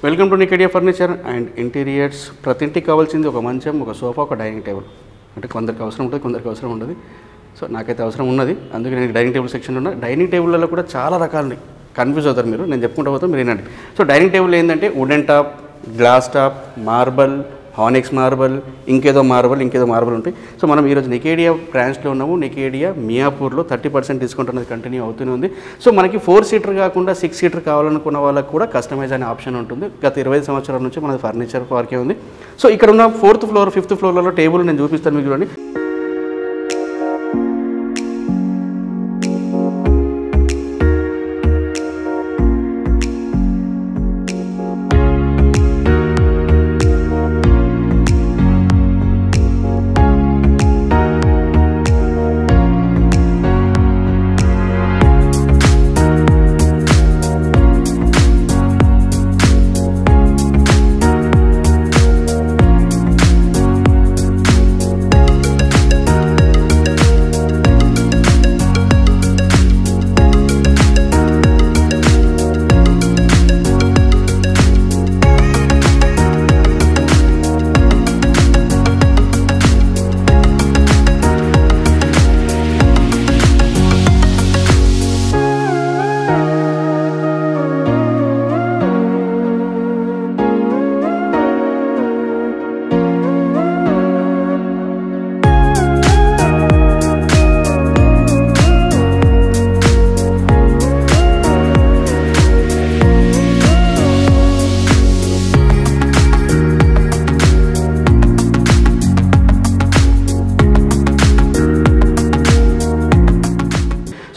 Welcome to Nikedia furniture and interiors. ప్రతి ఇంటికి కావాల్సింది ఒక మంచం, ఒక సోఫా, ఒక డైనింగ్ టేబుల్. అంటే కొందరికి అవసరం ఉంటుంది, కొందరికి అవసరం ఉండదు. సో నాకైతే అవసరం ఉన్నది, అందుకే నేను డైనింగ్ టేబుల్ సెక్షన్లో ఉన్నా. డైనింగ్ టేబుల్లో కూడా చాలా రకాలు కన్ఫ్యూజ్ అవుతారు మీరు, నేను చెప్పుకుంటూ పోతే మీరు ఏంటంటే. సో డైనింగ్ టేబుల్ ఏంటంటే wooden top, glass top, marble, హానిక్స్ marble, ఇంకేదో మార్బల్ ఉంటాయి. సో మనం ఈరోజు నికేడియా బ్రాంచ్లో ఉన్నాము. నికేడియా మియాపూర్లో 30% డిస్కౌంట్ అనేది కంటిన్యూ అవుతూనే ఉంది. సో మనకి 4 సీటర్ కాకుండా 6 సీటర్ కావాలనుకున్న వాళ్ళకి కూడా కస్టమైజ్ అనే ఆప్షన్ ఉంటుంది. గత 20 సంవత్సరాల నుంచి మనది ఫర్నిచర్ పార్కే ఉంది. సో ఇక్కడ ఉన్న 4th ఫ్లోర్ 5th ఫ్లోర్లలో టేబుల్ నేను చూపిస్తాను మీకు, చూడండి.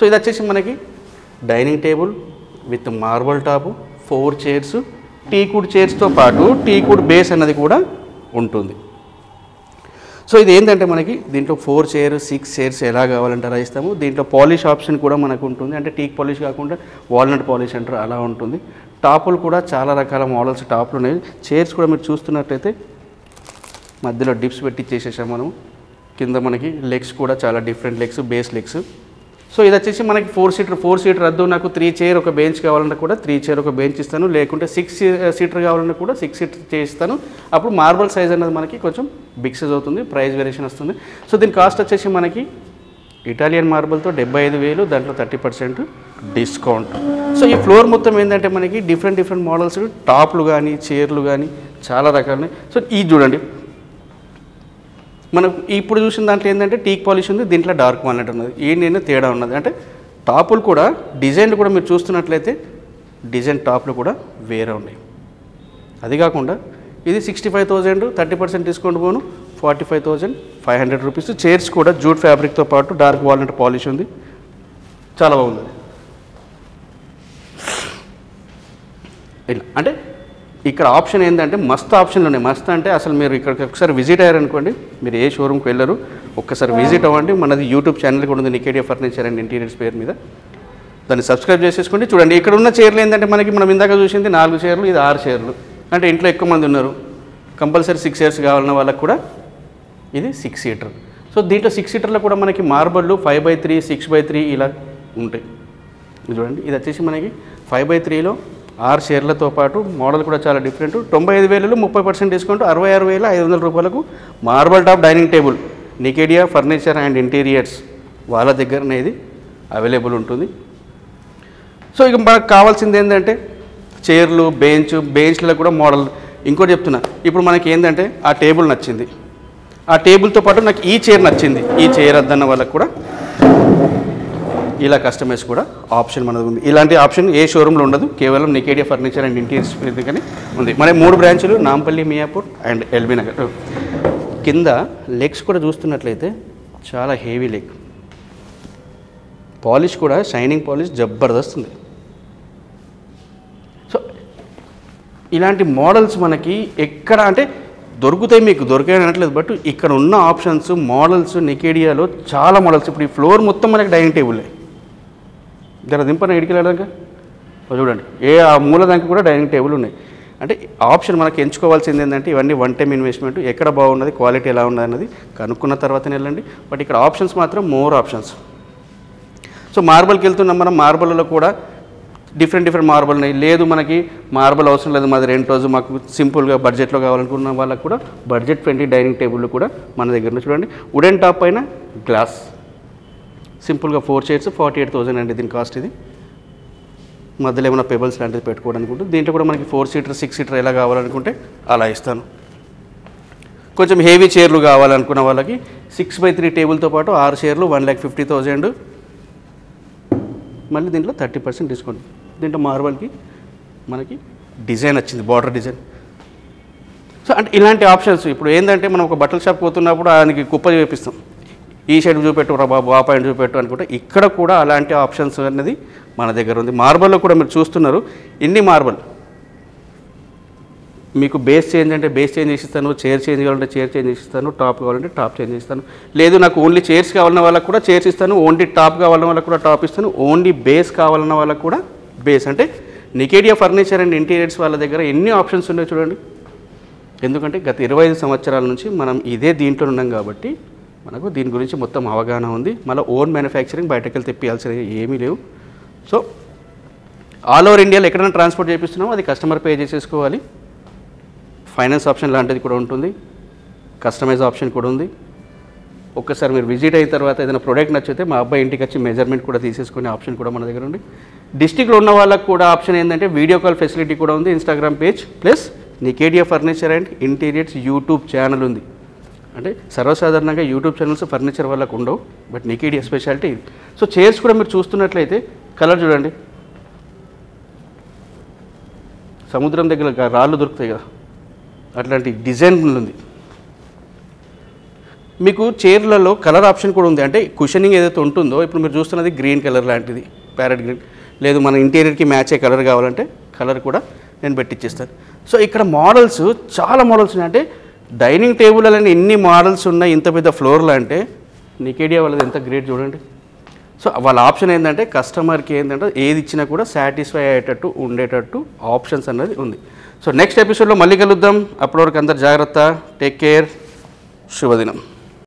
సో ఇది వచ్చేసి మనకి dining table with marble top, 4 chairs, teakwood చైర్స్తో పాటు టీకుడ్ బేస్ అన్నది కూడా ఉంటుంది. సో ఇది ఏంటంటే మనకి దీంట్లో 4 చైర్ 6 చైర్స్ ఎలా కావాలంటే అలా ఇస్తాము. దీంట్లో పాలిష్ ఆప్షన్ కూడా మనకు ఉంటుంది. అంటే టీక్ పాలిష్ కాకుండా వాల్నట్ పాలిష్ అంటారు, అలా ఉంటుంది. టాపులు కూడా చాలా రకాల మోడల్స్ టాపులు ఉన్నాయి. చైర్స్ కూడా మీరు చూస్తున్నట్లయితే మధ్యలో డిప్స్ పెట్టి చేసేసాం మనం. కింద మనకి లెగ్స్ కూడా చాలా different legs, base legs. So ఇది వచ్చేసి మనకి 4 సీటర్ వద్దు, నాకు 3 చైర్ ఒక బెంచ్ కావాలన్నా కూడా 3 చైర్ ఒక బెంచ్ ఇస్తాను, లేకుంటే 6 సీటర్ కావాలన్నా కూడా 6 సీటర్ చేయిస్తాను. అప్పుడు మార్బల్ సైజ్ అనేది మనకి కొంచెం బిగ్ సైజ్ అవుతుంది, ప్రైస్ వేరియేషన్ వస్తుంది. సో దీని కాస్ట్ వచ్చేసి మనకి ఇటాలియన్ మార్బల్తో 75,000, దాంట్లో 30% డిస్కౌంట్. సో ఈ ఫ్లోర్ మొత్తం ఏంటంటే మనకి డిఫరెంట్ మోడల్స్, టాప్లు కానీ చైర్లు కానీ చాలా రకాలు. సో ఇది చూడండి, మనం ఇప్పుడు చూసిన దాంట్లో ఏంటంటే టీక్ పాలిష్ ఉంది, దీంట్లో డార్క్ వాల్నట్ ఉన్నది. ఏంటంటే తేడా ఉన్నది అంటే టాపులు కూడా డిజైన్లు కూడా మీరు చూస్తున్నట్లయితే డిజైన్ టాప్లు కూడా వేరే ఉన్నాయి. అది కాకుండా ఇది 65,000, 30% డిస్కౌంట్ పోను 45,500 రూపీస్. చైర్స్ కూడా జూట్ ఫ్యాబ్రిక్తో పాటు డార్క్ వాల్నట్ పాలిష్ ఉంది, చాలా బాగుంది. ఇలా అంటే ఇక్కడ ఆప్షన్ ఏంటంటే మస్తు ఆప్షన్లు ఉన్నాయి. మస్తు అంటే అసలు మీరు ఇక్కడికి ఒకసారి విజిట్ అయ్యారనుకోండి, మీరు ఏ షోరూమ్కి వెళ్ళరు, ఒక్కసారి విజిట్ అవ్వండి. మనది యూట్యూబ్ ఛానల్ కూడా ఉంది, నికేడియా ఫర్నిచర్ అండ్ ఇంటీరియర్స్ పేరు మీద. దాన్ని సబ్స్క్రైబ్ చేసేసుకోండి. చూడండి ఇక్కడ ఉన్న చైర్లు ఏంటంటే మనకి మనం ఇందాక చూసింది 4 చైర్లు, ఇది 6 చైర్లు. అంటే ఇంట్లో ఎక్కువ మంది ఉన్నారు, కంపల్సరీ 6 చైర్స్ కావాలన్న వాళ్ళకి కూడా ఇది 6 సీటర్. సో దీంట్లో 6 సీటర్లో కూడా మనకి మార్బళ్ళు 5/3, 6/3 ఇలా ఉంటాయి. చూడండి ఇది వచ్చేసి మనకి 5/3లో 6 చైర్లతో పాటు మోడల్ కూడా చాలా డిఫరెంట్. 95,000లో 30% డిస్కౌంట్, 66,500 రూపాయలకు marble top dining table Nikedia furniture and interiors వాళ్ళ దగ్గరనే ఇది అవైలబుల్ ఉంటుంది. సో ఇక మనకు కావాల్సింది ఏంటంటే చైర్లు, బెంచ్లో కూడా మోడల్. ఇంకోటి చెప్తున్నా, ఇప్పుడు మనకి ఏంటంటే ఆ టేబుల్ నచ్చింది, ఆ టేబుల్తో పాటు నాకు ఈ చైర్ నచ్చింది, ఈ చైర్ వద్దన్న వాళ్ళకు కూడా ఇలా కస్టమైజ్ కూడా ఆప్షన్ మనది ఉంది. ఇలాంటి ఆప్షన్ ఏ షోరూంలో ఉండదు, కేవలం నికేడియా ఫర్నిచర్ అండ్ ఇంటీరియర్స్ దగ్గరనే ఉంది. మన 3 బ్రాంచులు నాంపల్లి, మియాపూర్ అండ్ ఎల్బీ నగర్. కింద లెగ్స్ కూడా చూస్తున్నట్లయితే చాలా హెవీ లెగ్, పాలిష్ కూడా షైనింగ్ పాలిష్ జబర్దస్త్ ఉంది. సో ఇలాంటి మోడల్స్ మనకి ఎక్కడ అంటే దొరుకుతాయి, మీకు దొరికాయని అనట్లేదు, బట్ ఇక్కడ ఉన్న ఆప్షన్స్ మోడల్స్ నికేడియాలో చాలా మోడల్స్. ఇప్పుడు ఈ ఫ్లోర్ మొత్తం మనకి డైనింగ్ టేబులే, జర దింపన ఇడికెళ్ళాక చూడండి, ఏ ఆ మూల దానికి కూడా డైనింగ్ టేబుల్ ఉన్నాయి. అంటే ఆప్షన్ మనకి ఎంచుకోవాల్సింది ఏంటంటే ఇవన్నీ 1 టైం ఇన్వెస్ట్మెంట్, ఎక్కడ బాగున్నది, క్వాలిటీ ఎలా ఉన్నది అన్నది కనుక్కున్న తర్వాతనే వెళ్ళండి. బట్ ఇక్కడ ఆప్షన్స్ మాత్రం మోర్ ఆప్షన్స్. సో మార్బల్కి వెళ్తున్నాం మనం, మార్బల్లో కూడా డిఫరెంట్ మార్బల్ ఉన్నాయి. లేదు మనకి మార్బల్ అవసరం లేదు, మాది రెంట్ రోజు మాకు సింపుల్గా బడ్జెట్లో కావాలనుకున్న వాళ్ళకి కూడా బడ్జెట్ ఫ్రెండ్లీ డైనింగ్ టేబుల్ కూడా మన దగ్గర చూడండి. వుడెన్ టాప్ పైన గ్లాస్, సింపుల్గా 4 చైర్స్ 48,000 అండి దీని కాస్ట్. ఇది మధ్యలో ఏమైనా పెబల్స్ లాంటిది పెట్టుకోవడానికి. దీంట్లో కూడా మనకి 4 సీటర్ 6 సీటర్ ఎలా కావాలనుకుంటే అలా ఇస్తాను. కొంచెం హెవీ చైర్లు కావాలనుకున్న వాళ్ళకి 6x3 టేబుల్తో పాటు 6 చైర్లు 1,50,000. మళ్ళీ దీంట్లో 30% డిస్కౌంట్. దీంట్లో మార్బల్కి మనకి డిజైన్ వచ్చింది, బార్డర్ డిజైన్. సో అంటే ఇలాంటి ఆప్షన్స్ ఇప్పుడు ఏంటంటే మనం ఒక బట్టల షాప్ పోతున్నప్పుడు ఆయనకి కుప్ప చూపిస్తాం, ఈ సైడ్ చూపెట్టు రా బాబు, ఆ పాయింట్ చూపెట్టు అనుకుంటే ఇక్కడ కూడా అలాంటి ఆప్షన్స్ అనేది మన దగ్గర ఉంది. మార్బల్లో కూడా మీరు చూస్తున్నారు ఇన్ని మార్బల్. మీకు బేస్ చేంజ్ అంటే బేస్ చేంజ్ చేసిస్తాను, చైర్ చేంజ్ కావాలంటే చైర్ చేంజ్ చేసిస్తాను, టాప్ కావాలంటే టాప్ చేంజ్ చేస్తాను. లేదు నాకు ఓన్లీ చైర్స్ కావాలన్న వాళ్ళకి కూడా చైర్స్ ఇస్తాను, ఓన్లీ టాప్ కావాలన్న వాళ్ళకి కూడా టాప్ ఇస్తాను, ఓన్లీ బేస్ కావాలన్న వాళ్ళకి కూడా బేస్. అంటే నికేడియా ఫర్నిచర్ అండ్ ఇంటీరియర్స్ వాళ్ళ దగ్గర ఎన్ని ఆప్షన్స్ ఉన్నాయో చూడండి. ఎందుకంటే గత 25 సంవత్సరాల నుంచి మనం ఇదే దీంట్లో ఉన్నాం కాబట్టి మనకు దీని గురించి మొత్తం అవగాహన ఉంది. మళ్ళీ ఓన్ మ్యానుఫ్యాక్చరింగ్ బయటకెళ్ళి తెప్పియాల్సినవి ఏమీ లేవు. సో ఆల్ ఓవర్ ఇండియాలో ఎక్కడైనా ట్రాన్స్పోర్ట్ చేపిస్తున్నామో అది కస్టమర్ పే చేసేసుకోవాలి. ఫైనాన్స్ ఆప్షన్ లాంటిది కూడా ఉంటుంది, కస్టమైజ్ ఆప్షన్ కూడా ఉంది. ఒక్కసారి మీరు విజిట్ అయిన తర్వాత ఏదైనా ప్రోడక్ట్ నచ్చితే మా అబ్బాయి ఇంటికి వచ్చి మెజర్మెంట్ కూడా తీసేసుకునే ఆప్షన్ కూడా మన దగ్గర ఉంది. డిస్ట్రిక్ట్లో ఉన్న వాళ్ళకి కూడా ఆప్షన్ ఏంటంటే వీడియో కాల్ ఫెసిలిటీ కూడా ఉంది, Instagram page plus Nikedia furniture and interiors YouTube channel ఉంది. అంటే సర్వసాధారణంగా యూట్యూబ్ ఛానల్స్ ఫర్నిచర్ వాళ్ళకు ఉండవు, బట్ నికేడియా స్పెషాలిటీ ఇది. సో చైర్స్ కూడా మీరు చూస్తున్నట్లయితే కలర్ చూడండి, సముద్రం దగ్గర రాళ్ళు దొరుకుతాయి కదా అట్లాంటి డిజైన్ ఉంది. మీకు చైర్లలో కలర్ ఆప్షన్ కూడా ఉంది. అంటే కుషనింగ్ ఏదైతే ఉంటుందో ఇప్పుడు మీరు చూస్తున్నది గ్రీన్ కలర్ లాంటిది, ప్యారెట్ గ్రీన్. లేదు మన ఇంటీరియర్కి మ్యాచ్ అయ్యే కలర్ కావాలంటే కలర్ కూడా నేను పెట్టిచ్చేస్తాను. సో ఇక్కడ మోడల్స్ చాలా మోడల్స్ ఉన్నాయి. అంటే డైనింగ్ టేబుల్ అని ఎన్ని మోడల్స్ ఉన్నాయి ఇంత పెద్ద ఫ్లోర్లో అంటే నికేడియా వాళ్ళది ఎంత గ్రేట్ చూడండి. సో వాళ్ళ ఆప్షన్ ఏంటంటే కస్టమర్కి ఏంటంటే ఏది ఇచ్చినా కూడా సాటిస్ఫై అయ్యేటట్టు ఉండేటట్టు ఆప్షన్స్ అన్నది ఉంది. సో నెక్స్ట్ ఎపిసోడ్లో మళ్ళీ కలుద్దాం. అప్పటి వరకు అందరు జాగ్రత్త, టేక్ కేర్, శుభదినం.